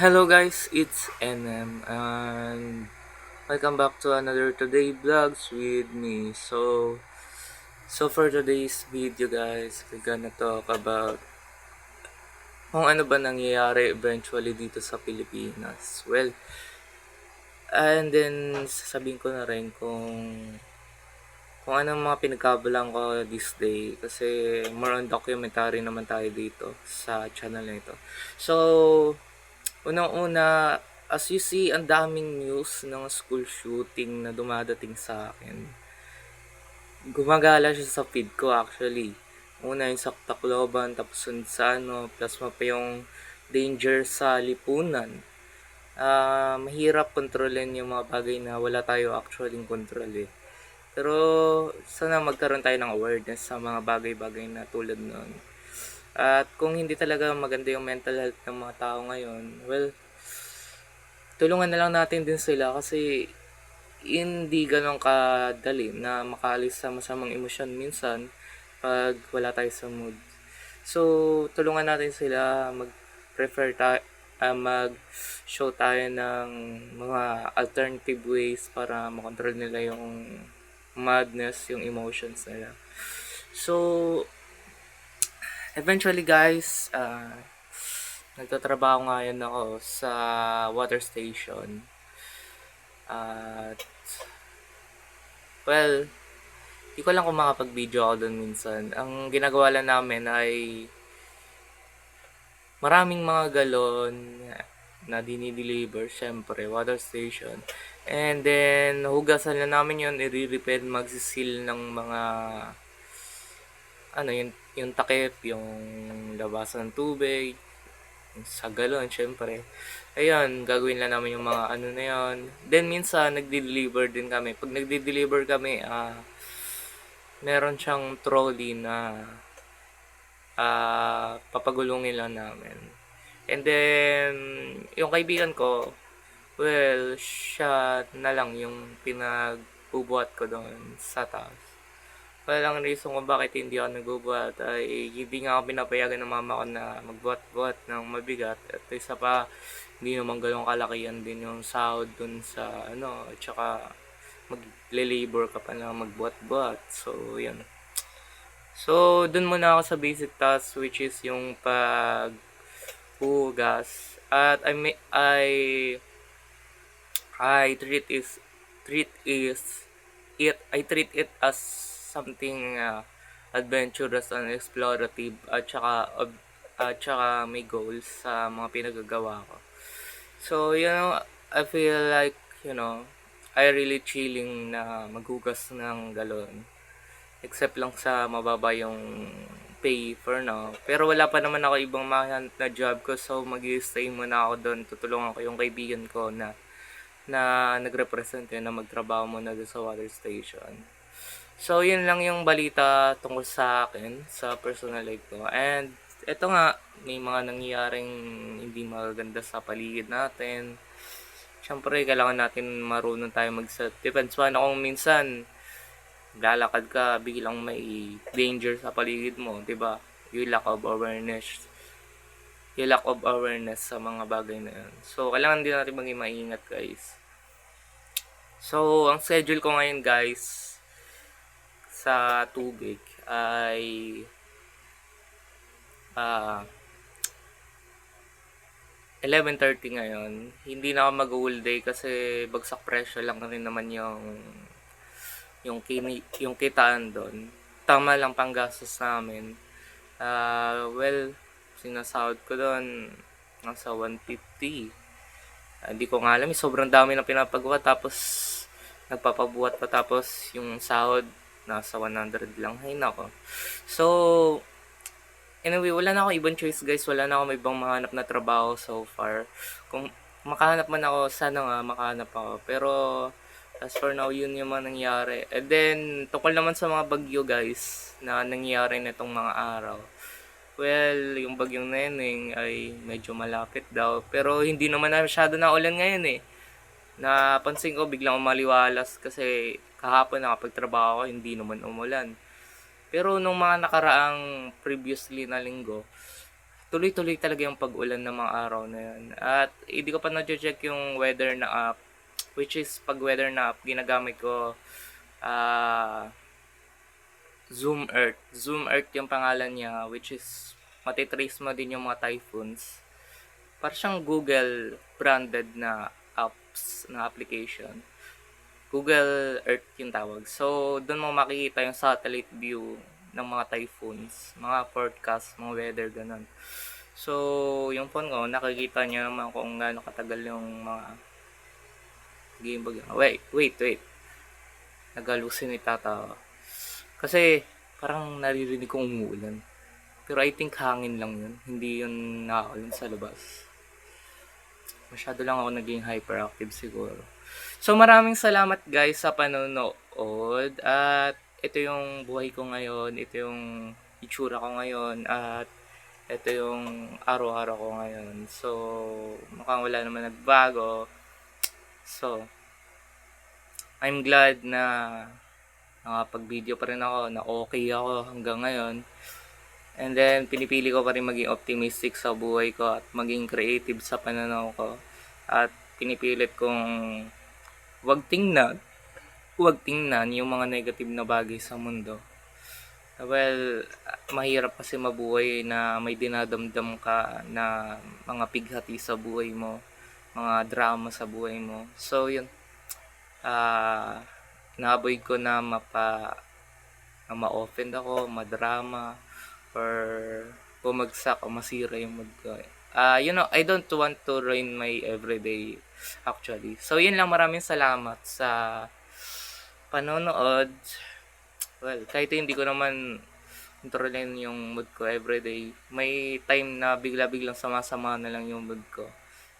Hello guys, it's NM and welcome back to another Today Vlogs with me. So for today's video guys, we're gonna talk about kung ano ba nangyayari eventually dito sa Pilipinas. Well, and then sasabihin ko na rin kung anong mga pinagkabalan ko this day kasi more on documentary naman tayo dito sa channel na ito. So, unang-una, as you see, ang daming news ng school shooting na dumadating sa akin. Gumagala siya sa feed ko actually. Una yung sa Tacloban, tapos sa plus mo pa yung danger sa lipunan. Mahirap kontrolin yung mga bagay na wala tayo actually control eh. Pero sana magkaroon tayo ng awareness sa mga bagay-bagay na tulad nun. At kung hindi talaga maganda yung mental health ng mga tao ngayon, well, tulungan na lang natin din sila kasi hindi ganun kadali na makaalis sa masamang emosyon minsan pag wala tayo sa mood. So, tulungan natin sila mag-prefer tayo, mag-show tayo ng mga alternative ways para makontrol nila yung madness, yung emotions nila. So, eventually guys, nagtatrabaho ngayon ako sa water station. At well, di ko lang kung makapag-video ako doon minsan. Ang ginagawa lang namin ay maraming mga galon na dinideliver, syempre, water station. And then, hugasan na namin yun, i-repair, magsisil ng mga, yung takip, yung labasan ng tubig, sa galon, syempre. Ayun, gagawin lang namin yung mga ano na yun. Then, minsan, nagde-deliver din kami. Pag nagde-deliver kami, meron siyang trolley na papagulungin lang namin. And then, yung kaibigan ko, well, siya na lang yung pinagbubuhat ko doon sa taas. Walang reason kung bakit hindi ako nagbubuhat ay hindi nga ako pinapayagan ng mama ko na magbuhat-buhat ng mabigat. At isa pa, hindi naman ganun kalakihan din yung sahod dun sa at saka magle-labor ka pa na magbuhat-buhat. So, yan. So, dun muna ako sa basic task which is yung paghugas. At I treat it as something adventurous and explorative at saka may goals sa mga pinagagawa ko. So, I feel like, I really chilling na maghugas ng galon. Except lang sa mababa yung pay for now. Pero wala pa naman ako ibang mahanap na job ko, so mag-stay muna ako doon. Tutulungan ko yung kaibigan ko na nagrepresent yun na magtrabaho muna doon sa water station. So, yun lang yung balita tungkol sa akin, sa personal life ko. And, eto nga, may mga nangyayaring hindi magaganda sa paligid natin. Siyempre, kailangan natin marunong tayo mag-self-defense. Paano kung minsan, lalakad ka, biglang may danger sa paligid mo, 'di ba? Yung lack of awareness. Yung lack of awareness sa mga bagay na yun. So, kailangan din natin maging maingat, guys. So, ang schedule ko ngayon, guys, sa tubig ay uh, 11:30 ngayon. Hindi na ako mag-whole day kasi bagsak presyo lang rin naman yung kitaan doon. Tama lang panggastos namin. Well, sinasahod ko doon nasa 150. Hindi ko nga alam, sobrang dami na pinapagawa tapos nagpapabuhat pa tapos yung sahod nasa 100 lang. Hay nako. So, anyway, wala na akong ibang choice guys. Wala na akong ibang mahanap na trabaho so far. Kung makahanap man ako, sana nga makahanap ako. Pero, as for now, yun yung mga nangyari. And then, tungkol naman sa mga bagyo guys, na nangyari nitong mga araw. Well, yung bagyong Neneng ay medyo malapit daw. Pero hindi naman na masyado na ulan ngayon eh. Napansin ko biglang umaliwalas kasi kahapon nakapagtrabaho ko, hindi naman umulan. Pero nung mga nakaraang previously na linggo, tuloy-tuloy talaga yung pag-ulan ng mga araw na yun. At hindi ko pa na-check yung weather na app, which is pag weather na app, ginagamit ko Zoom Earth. Zoom Earth yung pangalan niya, which is matitrace mo din yung mga typhoons. Para siyang Google branded na apps, na application. Google Earth yung tawag. So, doon mo makikita yung satellite view ng mga typhoons, mga forecast, mga weather, ganun. So, yung phone ko, nakikita niya naman kung gaano katagal yung mga game bag. Wait. Nag-hallucinate tatawa. Kasi, parang naririnig kong umuulan. Pero I think hangin lang yun. Hindi yun nakakalan sa labas. Masyado lang ako naging hyperactive siguro. So maraming salamat guys sa panonood. At ito yung buhay ko ngayon. Ito yung itsura ko ngayon. At ito yung araw-araw ko ngayon. So mukhang wala naman nagbago. So I'm glad na nakapag-video pa rin ako. Na okay ako hanggang ngayon. And then, pinipili ko pa rin maging optimistic sa buhay ko at maging creative sa pananaw ko. At pinipilit kong huwag tingnan yung mga negative na bagay sa mundo. Well, mahirap kasi mabuhay na may dinadamdam ka na mga pighati sa buhay mo, mga drama sa buhay mo. So, yun. Na-avoid ko na ma-offend ako, madrama, or bumagsak o masira yung mood ko. I don't want to ruin my everyday actually. So, yun lang. Maraming salamat sa panonood. Well, kahit hindi ko naman kontrolin yung mood ko everyday, may time na bigla-biglang sama-sama na lang yung mood ko.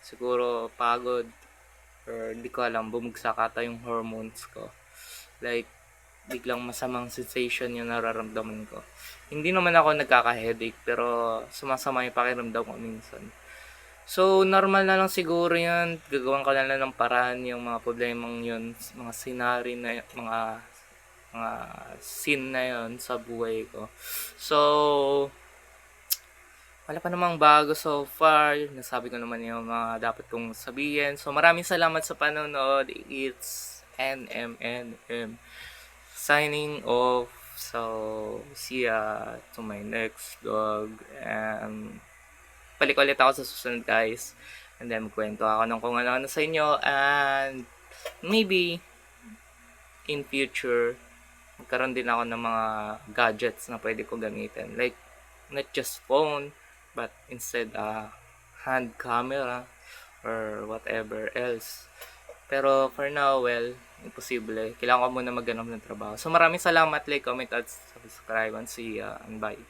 Siguro pagod or hindi ko alam, bumagsak ata yung hormones ko. Like, biglang masamang sensation yung nararamdaman ko. Hindi naman ako nagkaka-headache, pero sumasama yung pakiramdam ko minsan. So, normal na lang siguro yan. Gagawin ko na lang ng paraan yung mga problemang yun, mga scenario na, mga scene na yun sa buhay ko. So, wala pa namang bago so far. Nasabi ko naman yung mga dapat kong sabihin. So, maraming salamat sa panonood. It's NMNM signing off. So, see ya to my next vlog. And balik ulit ako sa susunod guys. And then magkwento ako ng kung ano-ano sa inyo. And maybe in future, magkaroon din ako ng mga gadgets na pwede ko gamitin. Like, not just phone, but instead hand camera or whatever else. Pero for now, well, imposible. Kailangan ko muna maghanap ng trabaho. So maraming salamat, like, comment, at subscribe, and see ya, and bye.